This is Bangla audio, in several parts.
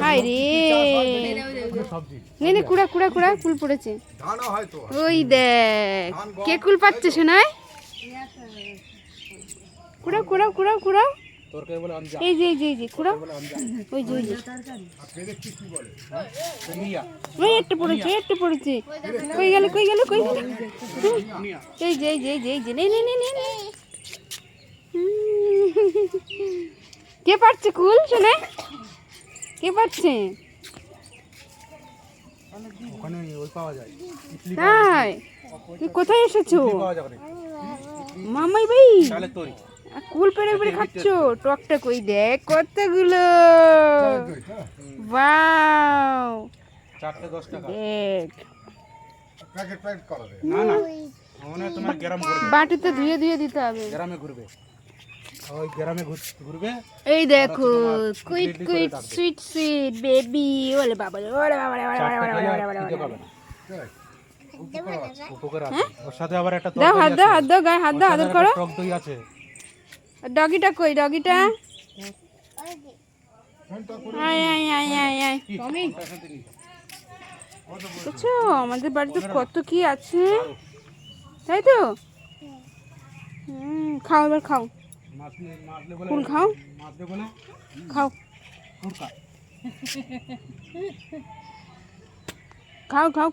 হাই রে নে কুড়া কুড়া কুড়া কুল পড়েছে। ওই দেখ কে কুল পাচ্ছে শোনায়। কুড়া কুড়া কুড়া কুড়া এই যে কুড়া ওই যে ওই একটু পড়েছে কই গেল এই যে নে কে পাচ্ছে কুল শোনে কে পাচ্ছে তাই তুই কোথায় এসেছো মামাই ভাই কুল পেরে পেরে খাচ্ছ টকটা কই দেখ কতগুলো ওয়াও 4-10 টাকা দেখ প্যাকেট করা দে না ওনে তোমার গ্রাম ঘুরবে বাটিতে ধুয়ে দিতে হবে গ্রামে ঘুরবে ওই গ্রামে ঘুরবে এই দেখো কুইট সুইট বেবি ওলে বাবা উপকার আছে ওর সাথে আবার একটা দাও হাত দাও গায়ে হাত দাও আদর করো টক দই আছে ডগিটা কই ডগিটা আয় বুঝছো আমাদের বাড়িতে কত কি আছে তাই তো খাও এবার খাও কুল খাও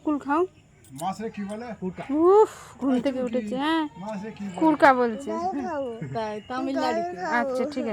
কুল খাও মাছরে কি বলে উফ ঘুম থেকে উঠেছে হ্যাঁ কুরকা বলছে তামিলনাড়ুতে আচ্ছা ঠিক আছে।